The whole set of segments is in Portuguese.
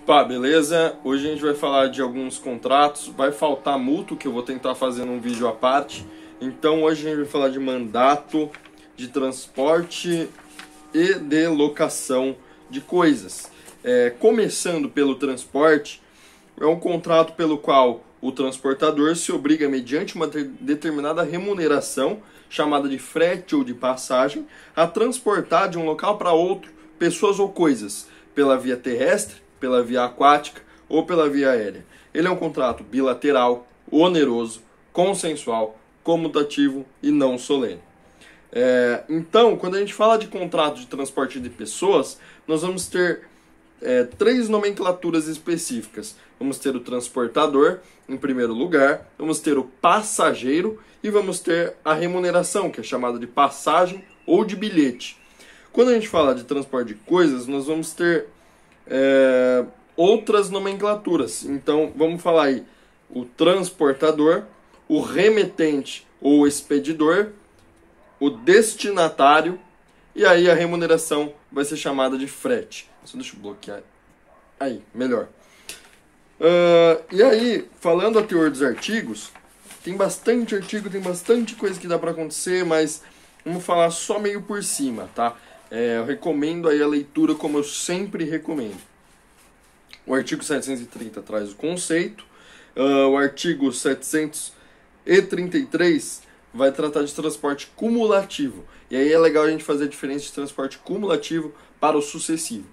Pá, beleza? Hoje a gente vai falar de alguns contratos. Vai faltar mútuo, que eu vou tentar fazer num vídeo à parte. Então hoje a gente vai falar de mandato, de transporte e de locação de coisas. Começando pelo transporte, é um contrato pelo qual o transportador se obriga, mediante uma determinada remuneração, chamada de frete ou de passagem, a transportar de um local para outro pessoas ou coisas, pela via terrestre, pela via aquática ou pela via aérea. Ele é um contrato bilateral, oneroso, consensual, comutativo e não solene. Então, quando a gente fala de contrato de transporte de pessoas, nós vamos ter três nomenclaturas específicas. Vamos ter o transportador, em primeiro lugar, vamos ter o passageiro e vamos ter a remuneração, que é chamada de passagem ou de bilhete. Quando a gente fala de transporte de coisas, nós vamos ter outras nomenclaturas. Então, vamos falar aí o transportador, o remetente ou expedidor, o destinatário, e aí a remuneração vai ser chamada de frete. Só deixa eu bloquear. Aí, melhor. E aí, falando a teor dos artigos, tem bastante artigo, tem bastante coisa que dá para acontecer, mas vamos falar só meio por cima, tá? Eu recomendo aí a leitura como eu sempre recomendo. O artigo 730 traz o conceito, o artigo 733 vai tratar de transporte cumulativo. E aí é legal a gente fazer a diferença de transporte cumulativo para o sucessivo.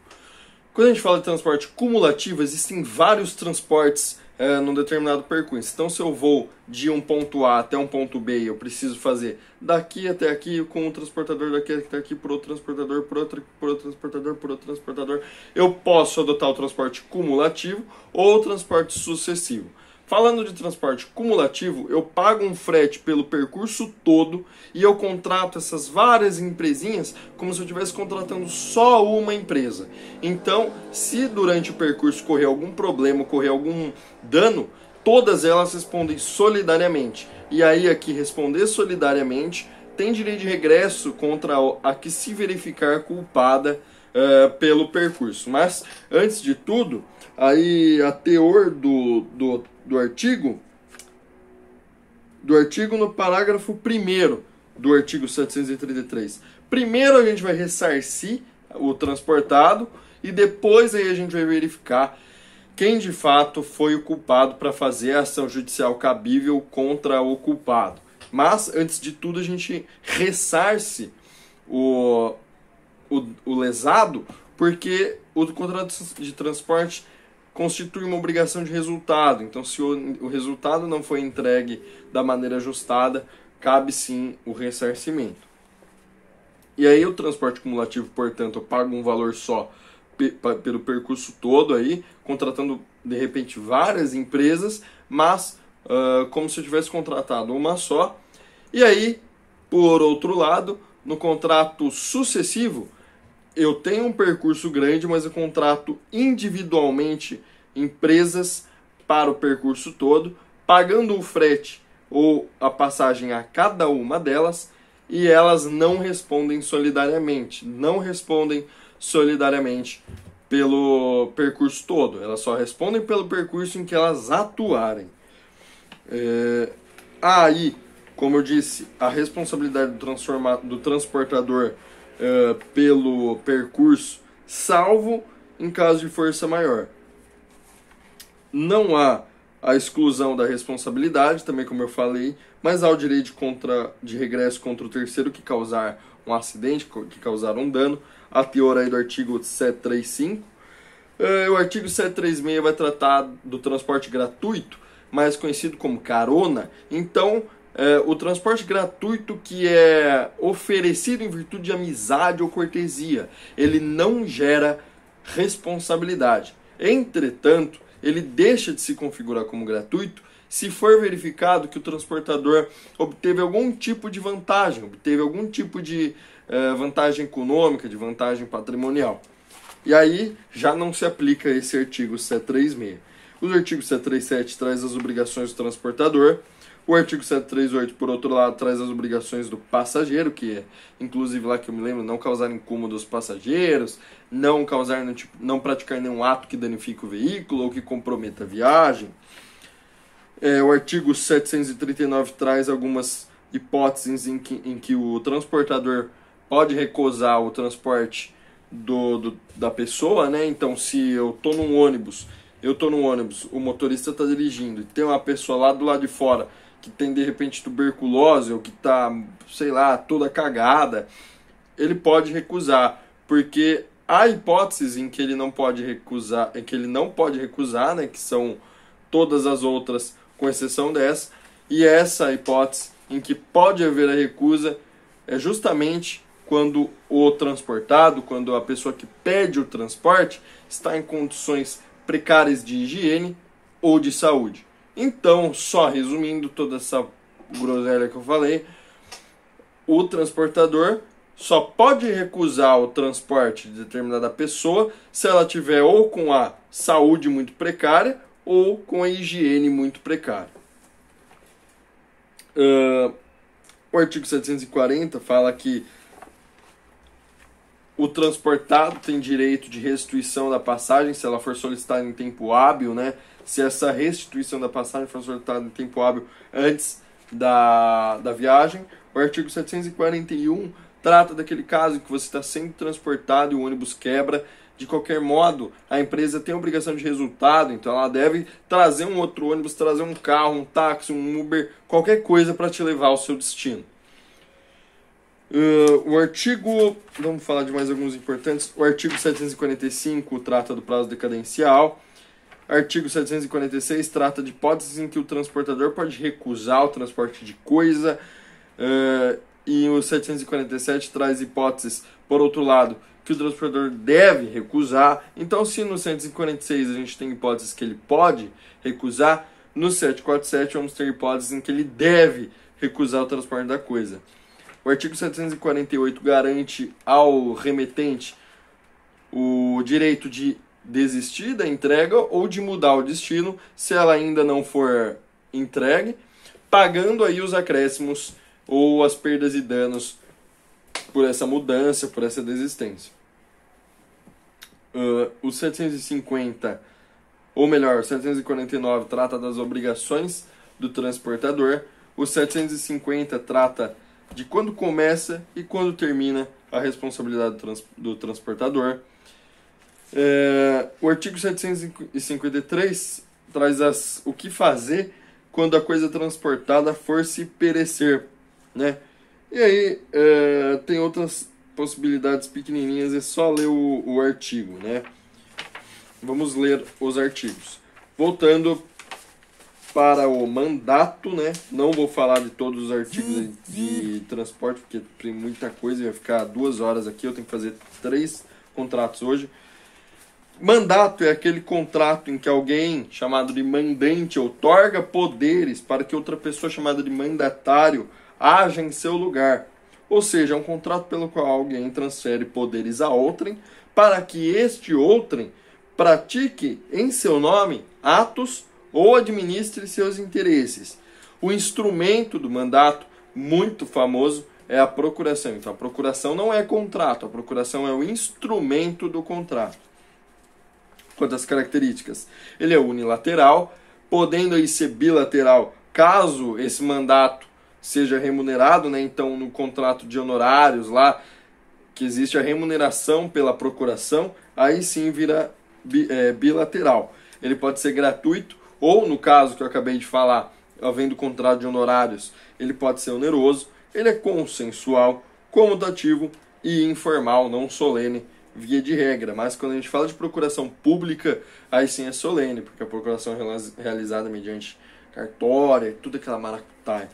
Quando a gente fala de transporte cumulativo, existem vários transportes num determinado percurso. Então, se eu vou de um ponto A até um ponto B, eu preciso fazer daqui até aqui com um transportador, daqui até aqui por outro transportador, por outro transportador, por outro transportador. Eu posso adotar o transporte cumulativo ou o transporte sucessivo. Falando de transporte cumulativo, eu pago um frete pelo percurso todo e eu contrato essas várias empresinhas como se eu estivesse contratando só uma empresa. Então, se durante o percurso correr algum problema, correr algum dano, todas elas respondem solidariamente. E aí, aqui, responder solidariamente tem direito de regresso contra a que se verificar culpada pelo percurso. Mas, antes de tudo, aí a teor do artigo no parágrafo 1º do artigo 733. Primeiro a gente vai ressarcir o transportado e depois aí a gente vai verificar quem de fato foi o culpado para fazer a ação judicial cabível contra o culpado. Mas, antes de tudo, a gente ressarce o lesado, porque o contrato de transporte constitui uma obrigação de resultado. Então, se o resultado não foi entregue da maneira ajustada, cabe sim o ressarcimento. E aí o transporte cumulativo, portanto, eu pago um valor só pelo percurso todo aí, contratando de repente várias empresas, mas como se eu tivesse contratado uma só. E aí, por outro lado, no contrato sucessivo, eu tenho um percurso grande, mas eu contrato individualmente empresas para o percurso todo, pagando o frete ou a passagem a cada uma delas, e elas não respondem solidariamente. Não respondem solidariamente pelo percurso todo. Elas só respondem pelo percurso em que elas atuarem. Aí, como eu disse, a responsabilidade do transportador pelo percurso, salvo em caso de força maior. Não há a exclusão da responsabilidade, também como eu falei, mas há o direito de regresso contra o terceiro que causar um acidente, que causar um dano, a teor aí do artigo 735. O artigo 736 vai tratar do transporte gratuito, mais conhecido como carona. Então, o transporte gratuito que é oferecido em virtude de amizade ou cortesia, ele não gera responsabilidade. Entretanto, ele deixa de se configurar como gratuito se for verificado que o transportador obteve algum tipo de vantagem, obteve algum tipo de vantagem econômica, de vantagem patrimonial. E aí já não se aplica esse artigo 736. O artigo 737 traz as obrigações do transportador. O artigo 738, por outro lado, traz as obrigações do passageiro, que é, inclusive lá que eu me lembro, não causar incômodo aos passageiros, não praticar nenhum ato que danifique o veículo ou que comprometa a viagem. O artigo 739 traz algumas hipóteses em que o transportador pode recusar o transporte da pessoa, né? Então, se eu tô num ônibus, o motorista está dirigindo e tem uma pessoa lá do lado de fora que tem de repente tuberculose ou que tá, sei lá, toda cagada, ele pode recusar, porque há hipóteses em que ele não pode recusar, né, que são todas as outras com exceção dessa, e essa hipótese em que pode haver a recusa é justamente quando o transportado, quando a pessoa que pede o transporte está em condições precárias de higiene ou de saúde. Então, só resumindo toda essa groselha que eu falei, o transportador só pode recusar o transporte de determinada pessoa se ela tiver ou com a saúde muito precária ou com a higiene muito precária. O artigo 740 fala que o transportado tem direito de restituição da passagem se ela for solicitada em tempo hábil, né? Se essa restituição da passagem for solicitada em tempo hábil antes da viagem. O artigo 741 trata daquele caso em que você está sendo transportado e o ônibus quebra. De qualquer modo, a empresa tem a obrigação de resultado, então ela deve trazer um outro ônibus, trazer um carro, um táxi, um Uber, qualquer coisa para te levar ao seu destino. Vamos falar de mais alguns importantes. O artigo 745 trata do prazo decadencial. Artigo 746 trata de hipóteses em que o transportador pode recusar o transporte de coisa. E o 747 traz hipóteses, por outro lado, que o transportador deve recusar. Então, se no 746 a gente tem hipóteses que ele pode recusar, no 747 vamos ter hipóteses em que ele deve recusar o transporte da coisa. O artigo 748 garante ao remetente o direito de desistir da entrega ou de mudar o destino se ela ainda não for entregue, pagando aí os acréscimos ou as perdas e danos por essa mudança, por essa desistência. O 750, ou melhor, o 749 trata das obrigações do transportador. O 750 trata de quando começa e quando termina a responsabilidade do transportador. O artigo 753 traz o que fazer quando a coisa transportada for se perecer, né? E aí tem outras possibilidades pequenininhas, é só ler o artigo, né? Vamos ler os artigos. Voltando para o mandato, né? Não vou falar de todos os artigos de transporte, porque tem muita coisa, vai ficar 2 horas aqui, eu tenho que fazer 3 contratos hoje. Mandato é aquele contrato em que alguém chamado de mandante outorga poderes para que outra pessoa chamada de mandatário haja em seu lugar. Ou seja, é um contrato pelo qual alguém transfere poderes a outrem para que este outrem pratique em seu nome atos ou administre seus interesses. O instrumento do mandato, muito famoso, é a procuração. Então, a procuração não é contrato, a procuração é o instrumento do contrato. Quanto às características, ele é unilateral, podendo aí ser bilateral, caso esse mandato seja remunerado, né? Então, no contrato de honorários lá, que existe a remuneração pela procuração, aí sim vira bilateral. Ele pode ser gratuito, ou no caso que eu acabei de falar, havendo contrato de honorários, ele pode ser oneroso. Ele é consensual, comutativo e informal, não solene, via de regra. Mas quando a gente fala de procuração pública, aí sim é solene, porque a procuração é realizada mediante cartória, tudo aquela maracutaia.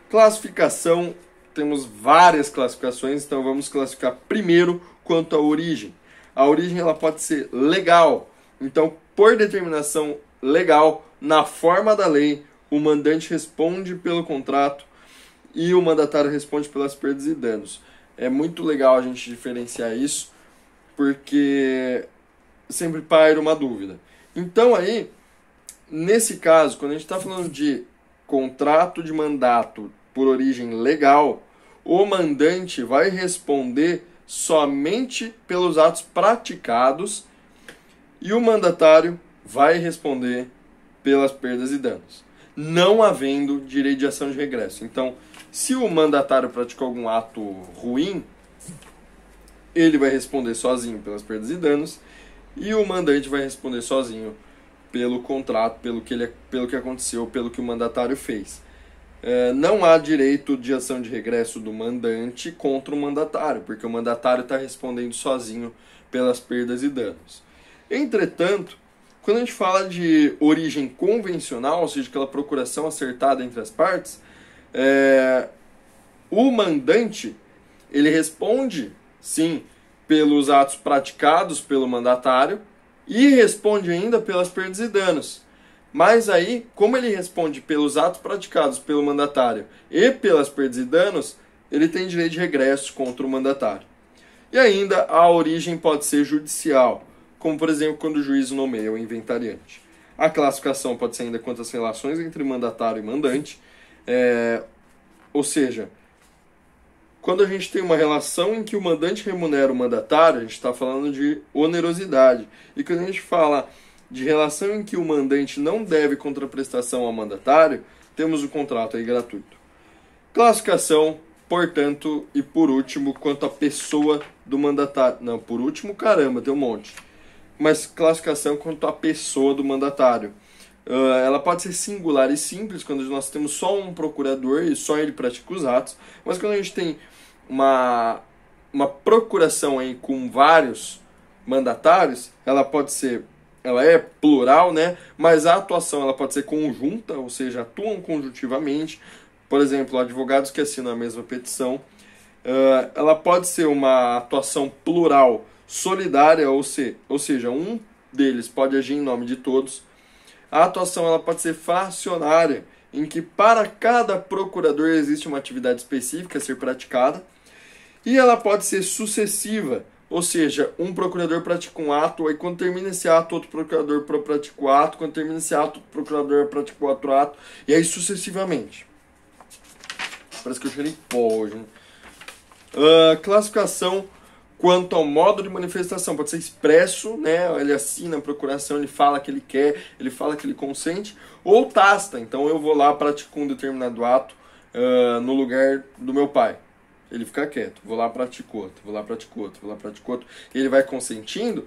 Classificação, temos várias classificações, então vamos classificar primeiro quanto à origem. A origem ela pode ser legal, então por determinação legal, na forma da lei, o mandante responde pelo contrato e o mandatário responde pelas perdas e danos. É muito legal a gente diferenciar isso, porque sempre paira uma dúvida. Então aí, nesse caso, quando a gente está falando de contrato de mandato por origem legal, o mandante vai responder somente pelos atos praticados e o mandatário vai responder pelas perdas e danos, não havendo direito de ação de regresso. Então, se o mandatário praticou algum ato ruim, ele vai responder sozinho pelas perdas e danos e o mandante vai responder sozinho pelo contrato, pelo que aconteceu, pelo que o mandatário fez. Não há direito de ação de regresso do mandante contra o mandatário, porque o mandatário está respondendo sozinho pelas perdas e danos. Entretanto, quando a gente fala de origem convencional, ou seja, aquela procuração acertada entre as partes, o mandante ele responde, sim, pelos atos praticados pelo mandatário e responde ainda pelas perdas e danos. Mas aí, como ele responde pelos atos praticados pelo mandatário e pelas perdas e danos, ele tem direito de regresso contra o mandatário. E ainda a origem pode ser judicial, como por exemplo quando o juiz nomeia o inventariante. A classificação pode ser ainda quanto às relações entre mandatário e mandante, ou seja, quando a gente tem uma relação em que o mandante remunera o mandatário, a gente está falando de onerosidade. E quando a gente fala de relação em que o mandante não deve contraprestação ao mandatário, temos o contrato aí gratuito. Classificação, portanto, e por último, quanto à pessoa do mandatário. Não, por último, caramba, tem um monte. Mas classificação quanto à pessoa do mandatário. Ela pode ser singular e simples, quando nós temos só um procurador e só ele pratica os atos. Mas quando a gente tem uma procuração aí com vários mandatários, ela é plural, né? Mas a atuação ela pode ser conjunta, ou seja, atuam conjuntivamente. Por exemplo, advogados que assinam a mesma petição. Ela pode ser uma atuação plural solidária, ou seja, um deles pode agir em nome de todos. A atuação ela pode ser fracionária, em que para cada procurador existe uma atividade específica a ser praticada. E ela pode ser sucessiva, ou seja, um procurador pratica um ato, aí quando termina esse ato, outro procurador pratica o ato, quando termina esse ato, outro procurador pratica outro ato, e aí sucessivamente. Parece que eu cheirei pó hoje, né? Classificação quanto ao modo de manifestação, pode ser expresso, né? Ele assina a procuração, ele fala que ele quer, ele fala que ele consente, ou tácita, então eu vou lá, pratico um determinado ato no lugar do meu pai. Ele fica quieto, vou lá, pratico outro, vou lá, pratico outro, vou lá, pratico outro. E ele vai consentindo.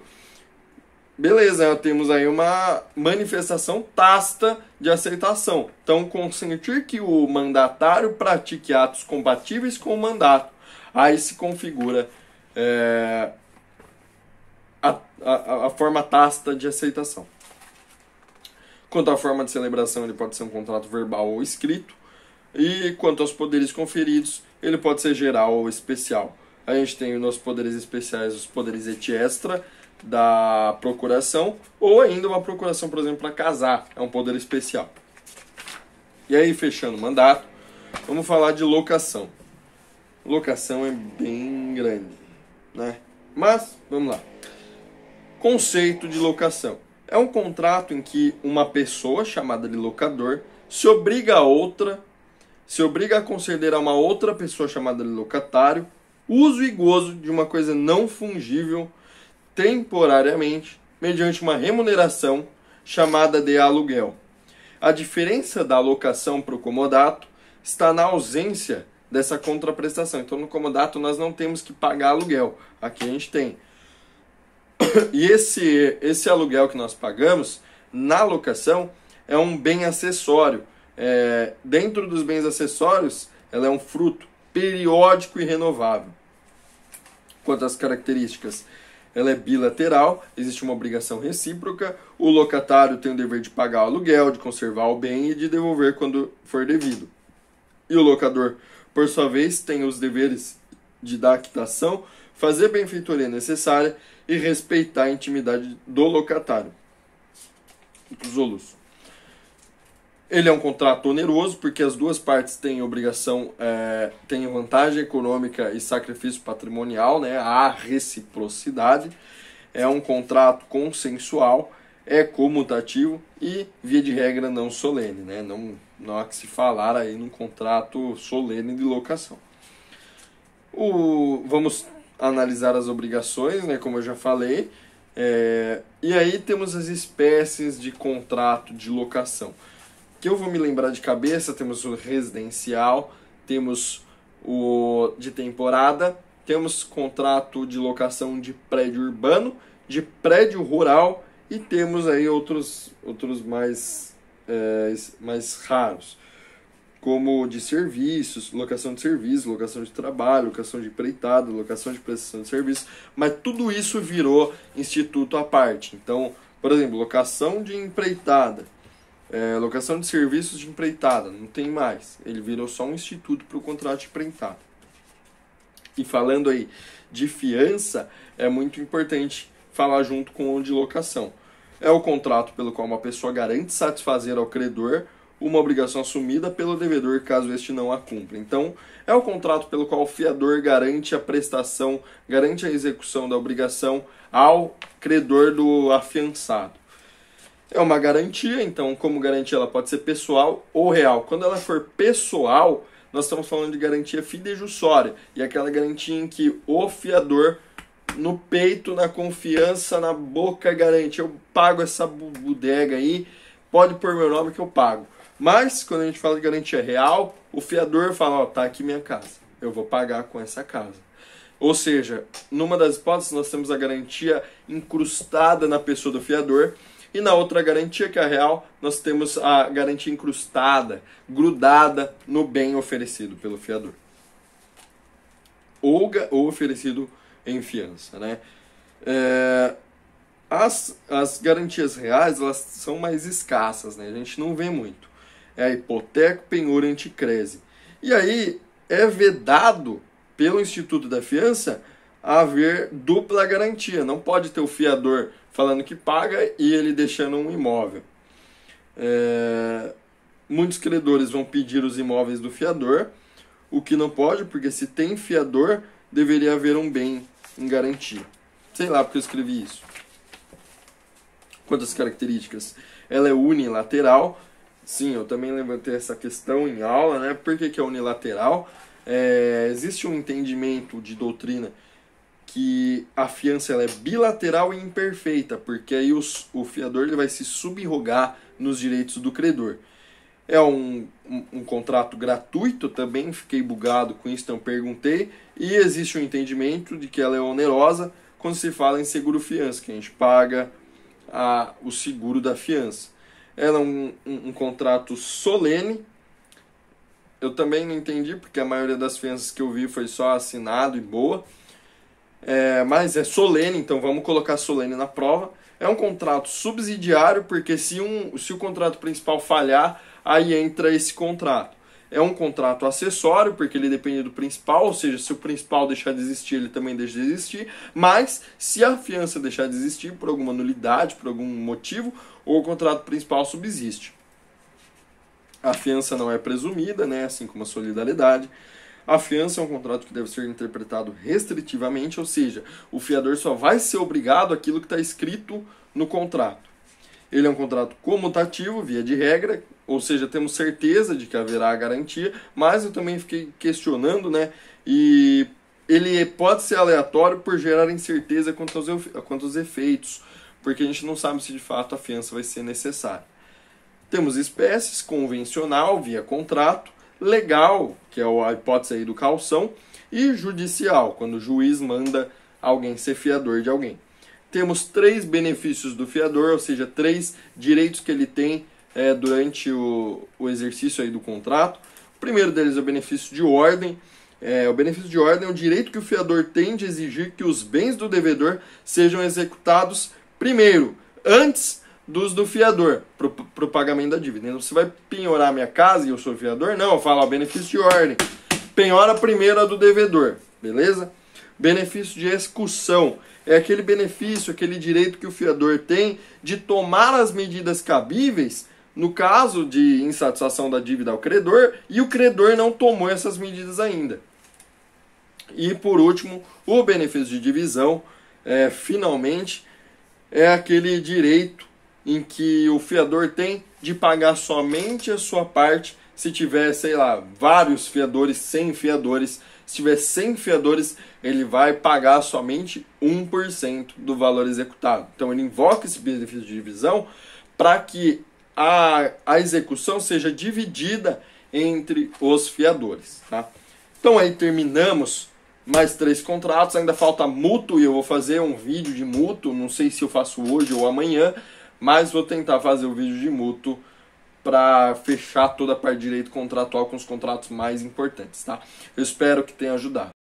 Beleza, temos aí uma manifestação tácita de aceitação. Então, consentir que o mandatário pratique atos compatíveis com o mandato. Aí se configura a forma tácita de aceitação. Quanto à forma de celebração, ele pode ser um contrato verbal ou escrito. E quanto aos poderes conferidos, ele pode ser geral ou especial. A gente tem nos poderes especiais os poderes et extra da procuração, ou ainda uma procuração, por exemplo, para casar, é um poder especial. E aí, fechando o mandato, vamos falar de locação. Locação é bem grande, né? Mas, vamos lá. Conceito de locação. É um contrato em que uma pessoa, chamada de locador, se obriga a conceder a uma outra pessoa chamada de locatário uso e gozo de uma coisa não fungível temporariamente mediante uma remuneração chamada de aluguel. A diferença da locação para o comodato está na ausência dessa contraprestação. Então no comodato nós não temos que pagar aluguel. Aqui a gente tem. E esse aluguel que nós pagamos na locação é um bem acessório. Dentro dos bens acessórios, ela é um fruto periódico e renovável. Quanto às características, ela é bilateral, existe uma obrigação recíproca, o locatário tem o dever de pagar o aluguel, de conservar o bem e de devolver quando for devido. E o locador, por sua vez, tem os deveres de dar a quitação, fazer a benfeitoria necessária e respeitar a intimidade do locatário. Zolus. Ele é um contrato oneroso porque as duas partes têm obrigação, têm vantagem econômica e sacrifício patrimonial, né? Há reciprocidade. É um contrato consensual. é comutativo e, via de regra, não solene, né? Não há que se falar aí num contrato solene de locação. Vamos analisar as obrigações, né, como eu já falei, e aí temos as espécies de contrato de locação. Que eu vou me lembrar de cabeça, temos o residencial, temos o de temporada, temos contrato de locação de prédio urbano, de prédio rural e temos aí outros mais raros, como de serviços, locação de serviço, locação de trabalho, locação de empreitada, locação de prestação de serviço, mas tudo isso virou instituto à parte. Então, por exemplo, locação de empreitada, locação de serviços de empreitada, não tem mais. Ele virou só um instituto para o contrato de empreitada. E falando aí de fiança, é muito importante falar junto com o de locação. É o contrato pelo qual uma pessoa garante satisfazer ao credor uma obrigação assumida pelo devedor caso este não a cumpra. Então, é o contrato pelo qual o fiador garante a prestação, garante a execução da obrigação ao credor do afiançado. É uma garantia, então, como garantia ela pode ser pessoal ou real. Quando ela for pessoal, nós estamos falando de garantia fidejussória, e aquela garantia em que o fiador, no peito, na confiança, na boca, garante: eu pago essa bodega aí, pode pôr meu nome que eu pago. Mas, quando a gente fala de garantia real, o fiador fala: ó, tá aqui minha casa, eu vou pagar com essa casa. Ou seja, numa das hipóteses nós temos a garantia incrustada na pessoa do fiador, e na outra garantia, que é a real, nós temos a garantia incrustada, grudada no bem oferecido pelo fiador. Ou oferecido em fiança, né? As garantias reais, elas são mais escassas, né? A gente não vê muito. É a hipoteca, penhor e anticrese. E aí é vedado pelo Instituto da Fiança haver dupla garantia. Não pode ter o fiador falando que paga e ele deixando um imóvel. Muitos credores vão pedir os imóveis do fiador, o que não pode, porque se tem fiador, deveria haver um bem em garantia. Sei lá porque eu escrevi isso. Quantas características? Ela é unilateral. Sim, eu também levantei essa questão em aula, né? Por que é unilateral? Existe um entendimento de doutrina que a fiança ela é bilateral e imperfeita, porque aí o fiador ele vai se subrogar nos direitos do credor. É um contrato gratuito, também fiquei bugado com isso, então perguntei, e existe um entendimento de que ela é onerosa quando se fala em seguro-fiança, que a gente paga o seguro da fiança. Ela é um contrato solene. Eu também não entendi, porque a maioria das fianças que eu vi foi só assinado e boa. Mas é solene, então vamos colocar solene na prova. É um contrato subsidiário, porque se o contrato principal falhar, aí entra esse contrato. É um contrato acessório, porque ele depende do principal, ou seja, se o principal deixar de existir, ele também deixa de existir. Mas, se a fiança deixar de existir por alguma nulidade, por algum motivo, o contrato principal subsiste. A fiança não é presumida, né, assim como a solidariedade. A fiança é um contrato que deve ser interpretado restritivamente, ou seja, o fiador só vai ser obrigado àquilo que está escrito no contrato. Ele é um contrato comutativo, via de regra, ou seja, temos certeza de que haverá a garantia, mas eu também fiquei questionando, né? E ele pode ser aleatório por gerar incerteza quanto aos efeitos, porque a gente não sabe se de fato a fiança vai ser necessária. Temos espécies: convencional, via contrato, legal, que é a hipótese aí do calção, e judicial, quando o juiz manda alguém ser fiador de alguém. Temos 3 benefícios do fiador, ou seja, 3 direitos que ele tem durante o exercício aí do contrato. O primeiro deles é o benefício de ordem. O benefício de ordem é o direito que o fiador tem de exigir que os bens do devedor sejam executados primeiro, antes dos do fiador, para o pagamento da dívida. Então, você vai penhorar minha casa e eu sou fiador? Não, eu falo benefício de ordem. Penhora primeiro a do devedor, beleza? Benefício de execução é aquele benefício, aquele direito que o fiador tem de tomar as medidas cabíveis no caso de insatisfação da dívida ao credor e o credor não tomou essas medidas ainda. E por último, o benefício de divisão, finalmente, é aquele direito em que o fiador tem de pagar somente a sua parte se tiver, sei lá, vários fiadores, 100 fiadores. Se tiver 100 fiadores, ele vai pagar somente 1% do valor executado. Então ele invoca esse benefício de divisão para que a execução seja dividida entre os fiadores. Tá? Então aí terminamos mais 3 contratos, ainda falta mútuo e eu vou fazer um vídeo de mútuo, não sei se eu faço hoje ou amanhã, mas vou tentar fazer o vídeo de mútuo para fechar toda a parte de direito contratual com os contratos mais importantes, tá? Eu espero que tenha ajudado.